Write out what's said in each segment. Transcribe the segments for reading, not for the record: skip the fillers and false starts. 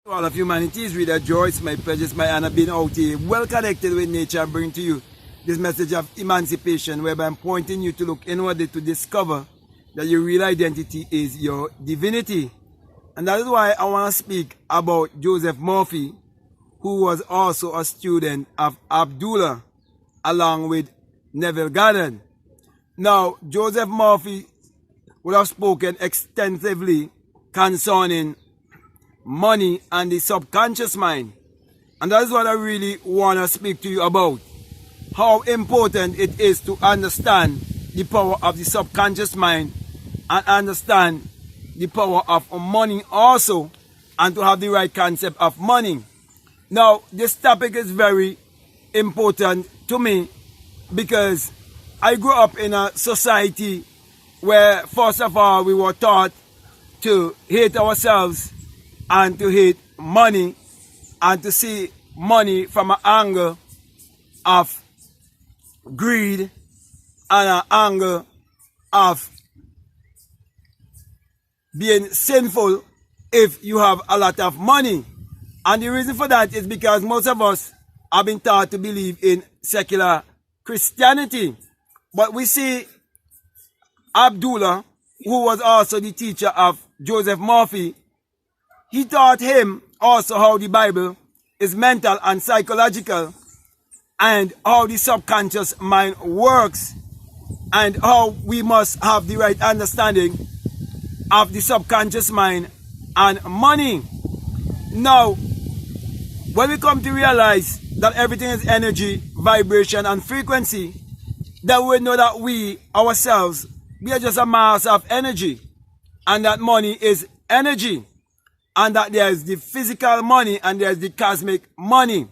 All of humanity is reader joy. It's my pleasure, it's my honor being out here, well connected with nature, and bring to you this message of emancipation, whereby I'm pointing you to look inwardly to discover that your real identity is your divinity. And that is why I want to speak about Joseph Murphy, who was also a student of Abdullah, along with Nevill Goddard. Now, Joseph Murphy would have spoken extensively concerning money and the subconscious mind. And that is what I really want to speak to you about. How important it is to understand the power of the subconscious mind and understand the power of money also, and to have the right concept of money. Now, this topic is very important to me because I grew up in a society where, first of all, we were taught to hate ourselves and to hate money and to see money from an angle of greed and an angle of being sinful if you have a lot of money. And the reason for that is because most of us have been taught to believe in secular Christianity. But we see Abdullah, who was also the teacher of Joseph Murphy, he taught him also how the Bible is mental and psychological, and how the subconscious mind works, and how we must have the right understanding of the subconscious mind and money. Now, when we come to realize that everything is energy, vibration, and frequency, then we know that we ourselves, we are just a mass of energy, and that money is energy, and that there is the physical money and there is the cosmic money.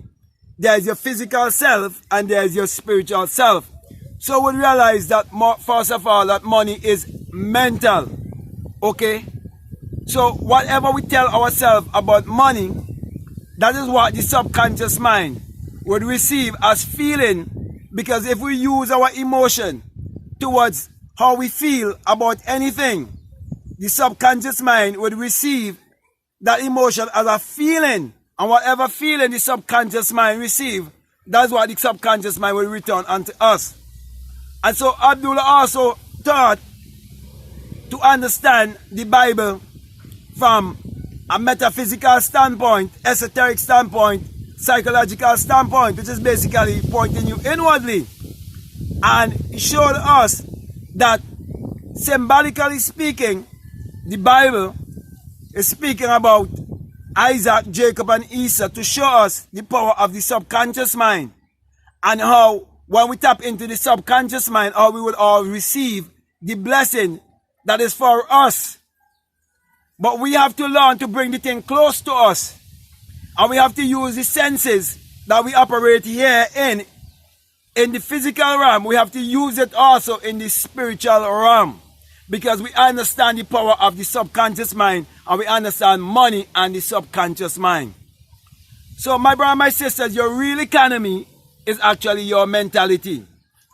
There is your physical self and there is your spiritual self. So we realize that, first of all, that money is mental. Okay? So whatever we tell ourselves about money, that is what the subconscious mind would receive as feeling, because if we use our emotion towards how we feel about anything, the subconscious mind would receive that emotion as a feeling, and whatever feeling the subconscious mind receive, that's what the subconscious mind will return unto us. And so Abdullah also taught to understand the Bible from a metaphysical standpoint, esoteric standpoint, psychological standpoint, which is basically pointing you inwardly. And he showed us that, symbolically speaking, the Bible is speaking about Isaac, Jacob, and Esau to show us the power of the subconscious mind, and how when we tap into the subconscious mind, how we will all receive the blessing that is for us. But we have to learn to bring the thing close to us, and we have to use the senses that we operate here in the physical realm. We have to use it also in the spiritual realm, because we understand the power of the subconscious mind, and we understand money and the subconscious mind. So my brother and my sisters, your real economy is actually your mentality.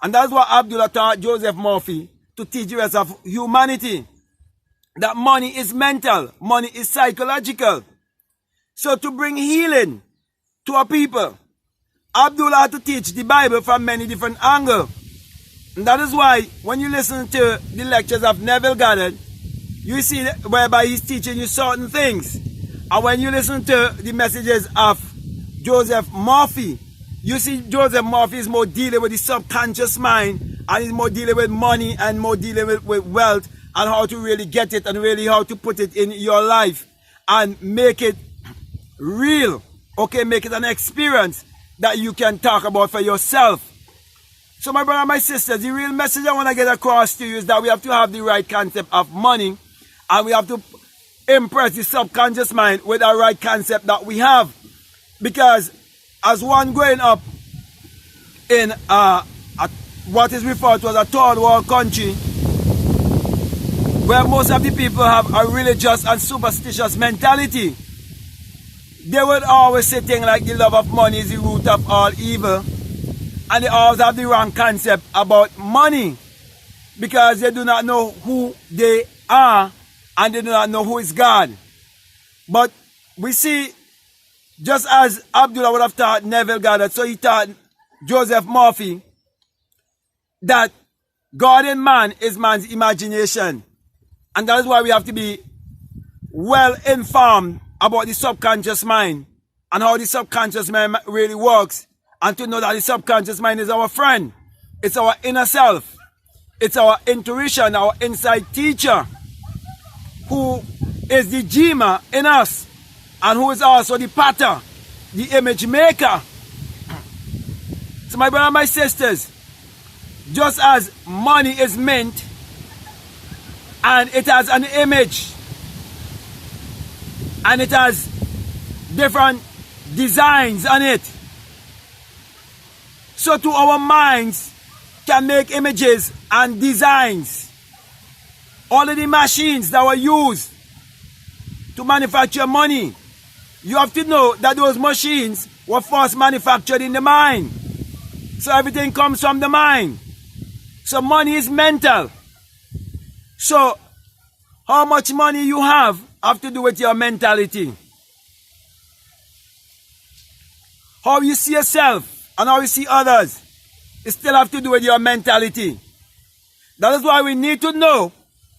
And that's what Abdullah taught Joseph Murphy to teach the rest of humanity. That money is mental, money is psychological. So to bring healing to a people, Abdullah had to teach the Bible from many different angles. And that is why when you listen to the lectures of Nevill Goddard, you see whereby he's teaching you certain things. And when you listen to the messages of Joseph Murphy, you see Joseph Murphy is more dealing with the subconscious mind, and he's more dealing with money and more dealing with wealth, and how to really get it and really how to put it in your life and make it real. Okay, make it an experience that you can talk about for yourself. So my brother and my sisters, the real message I want to get across to you is that we have to have the right concept of money, and we have to impress the subconscious mind with the right concept that we have. Because as one growing up in what is referred to as a third world country, where most of the people have a religious and superstitious mentality, they would always say things like the love of money is the root of all evil. And they always have the wrong concept about money, because they do not know who they are and they do not know who is God. But we see Just as Abdullah would have taught Nevill Goddard, so he taught Joseph Murphy that God in man is man's imagination. And that is why we have to be well informed about the subconscious mind and how the subconscious mind really works, and to know that the subconscious mind is our friend. It's our inner self. It's our intuition, our inside teacher, who is the dreamer in us, and who is also the potter, the image maker. So my brothers and my sisters, just as money is mint and it has an image and it has different designs on it, so too our minds can make images and designs. All of the machines that were used to manufacture money, you have to know that those machines were first manufactured in the mind. So everything comes from the mind. So money is mental. So how much money you have to do with your mentality. How you see yourself and how you see others, it still have to do with your mentality. That is why we need to know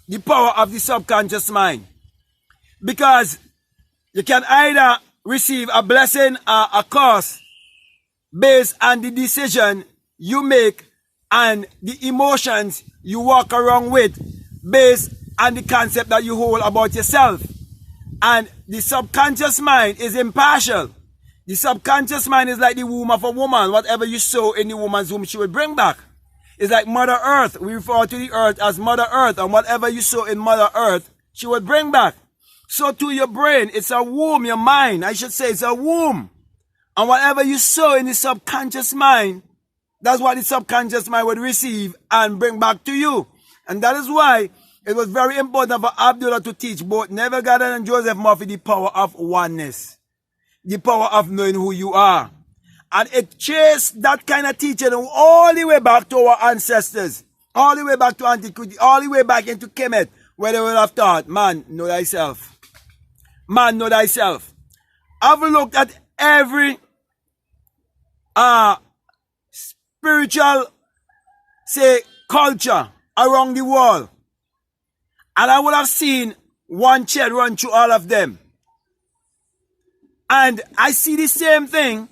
the power of the subconscious mind. Because you can either receive a blessing or a curse based on the decision you make and the emotions you walk around with based on the concept that you hold about yourself. And the subconscious mind is impartial. The subconscious mind is like the womb of a woman. Whatever you sow in the woman's womb, she will bring back. It's like Mother Earth. We refer to the earth as Mother Earth. And whatever you sow in Mother Earth, she will bring back. So to your brain, it's a womb. Your mind, I should say, it's a womb. And whatever you sow in the subconscious mind, that's what the subconscious mind would receive and bring back to you. And that is why it was very important for Abdullah to teach both Nevill Goddard and Joseph Murphy the power of oneness. The power of knowing who you are. And it traced that kind of teaching all the way back to our ancestors. All the way back to antiquity. All the way back into Kemet, where they would have taught, man, know thyself. Man, know thyself. I've looked at every spiritual, say, culture around the world. And I would have seen one thread run through all of them. And I see the same thing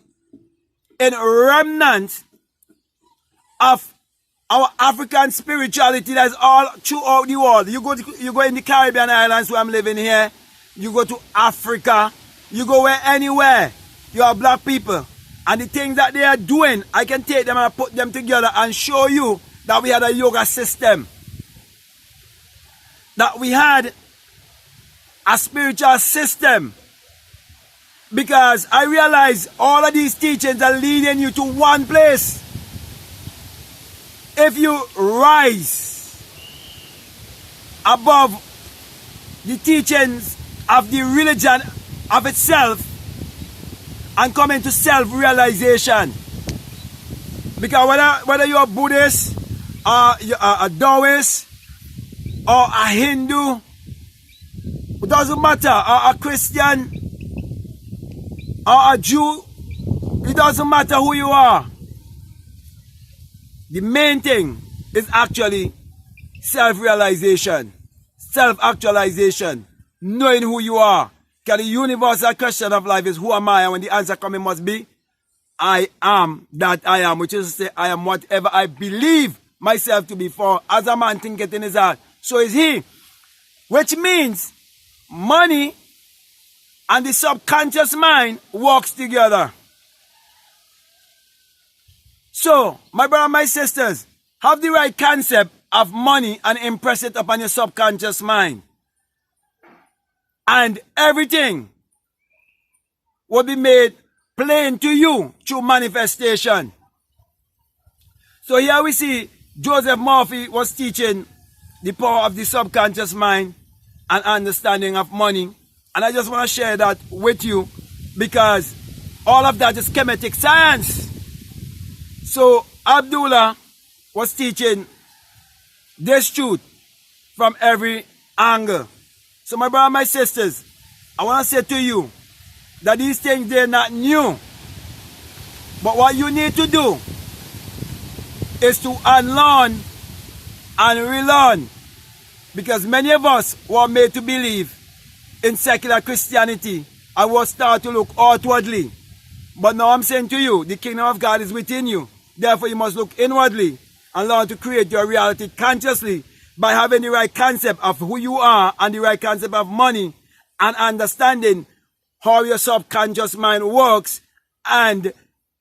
in remnant of our African spirituality that's all throughout the world. You go in the Caribbean islands where I'm living here. You go to Africa. You go anywhere. You have black people. And the things that they are doing, I can take them and put them together and show you that we had a yoga system. That we had a spiritual system. Because I realize all of these teachings are leading you to one place. If you rise above the teachings of the religion of itself and come into self-realization. Because whether you're a Buddhist or you're a Taoist or a Hindu, it doesn't matter, or a Christian or a Jew, it doesn't matter who you are. The main thing is actually self-realization, self-actualization, knowing who you are. Because the universal question of life is, who am I? And when the answer coming must be, I am that I am, which is to say, I am whatever I believe myself to be. For as a man thinketh in his heart, so is he. Which means money and the subconscious mind works together. So, my brother and my sisters, have the right concept of money and impress it upon your subconscious mind. And everything will be made plain to you through manifestation. So here we see Joseph Murphy was teaching the power of the subconscious mind and understanding of money. And I just want to share that with you because all of that is Kemetic science. So Abdullah was teaching this truth from every angle. So my brother and my sisters, I want to say to you that these things, they're not new. But what you need to do is to unlearn and relearn. Because many of us were made to believe in secular Christianity and will start to look outwardly. But now I'm saying to you, the kingdom of God is within you. Therefore, you must look inwardly and learn to create your reality consciously by having the right concept of who you are and the right concept of money and understanding how your subconscious mind works and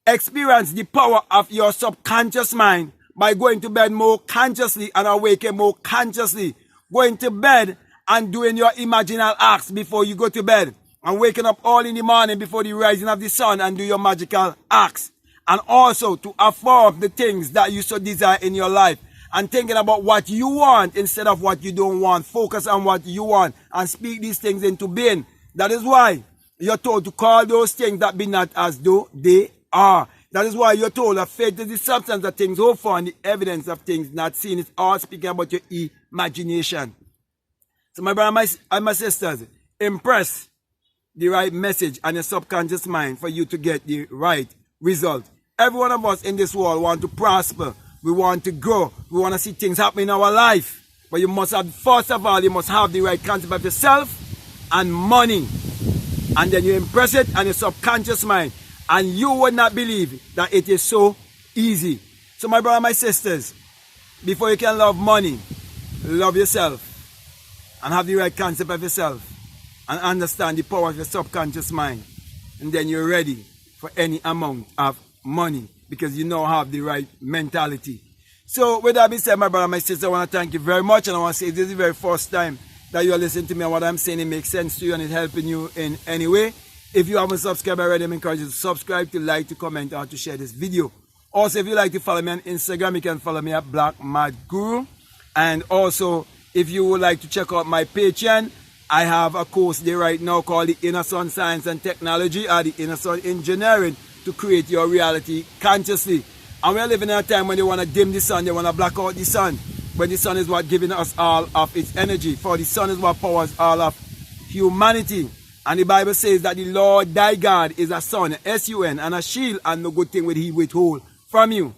experience the power of your subconscious mind by going to bed more consciously and awaken more consciously. Going to bed and doing your imaginal acts before you go to bed. And waking up all in the morning before the rising of the sun and do your magical acts. And also to affirm the things that you so desire in your life. And thinking about what you want instead of what you don't want. Focus on what you want and speak these things into being. That is why you're told to call those things that be not as though they are. That is why you're told that faith is the substance of things hoped for and the evidence of things not seen. It's all speaking about your imagination. So my brothers and my sisters, impress the right message on your subconscious mind for you to get the right result. Every one of us in this world want to prosper. We want to grow. We want to see things happen in our life. But you must have, first of all, you must have the right concept of yourself and money. And then you impress it on your subconscious mind. And you would not believe that it is so easy. So my brothers and my sisters, before you can love money, love yourself. And have the right concept of yourself. And understand the power of your subconscious mind. And then you're ready for any amount of money. Because you now have the right mentality. So with that being said, my brother and my sister, I want to thank you very much. And I want to say this is the very first time that you are listening to me. And what I'm saying, it makes sense to you and it's helping you in any way. If you haven't subscribed already, I encourage you to subscribe, to like, to comment, or to share this video. Also, if you like to follow me on Instagram, you can follow me at Black Mad Guru. And also, if you would like to check out my Patreon, I have a course there right now called the Inner Sun Science and Technology or the Inner Sun Engineering to create your reality consciously. And we're living in a time when they want to dim the sun, they want to black out the sun. But the sun is what giving us all of its energy. For the sun is what powers all of humanity. And the Bible says that the Lord thy God is a sun, S-U-N, and a shield, and no good thing will he withhold from you.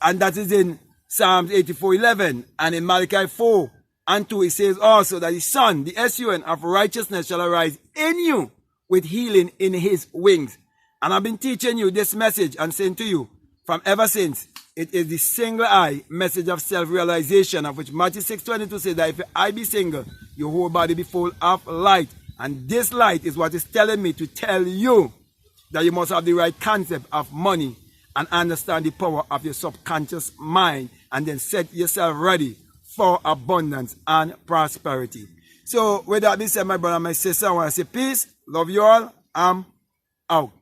And that is in Psalms 84:11. And in Malachi 4:2, it says also that the sun, the S-U-N of righteousness, shall arise in you with healing in his wings. And I've been teaching you this message and saying to you from ever since, it is the single eye message of self-realization, of which Matthew 6:22 says that if your eye be single, your whole body be full of light. And this light is what is telling me to tell you that you must have the right concept of money and understand the power of your subconscious mind and then set yourself ready for abundance and prosperity. So with that being said, my brother and my sister, I want to say peace, love you all, I'm out.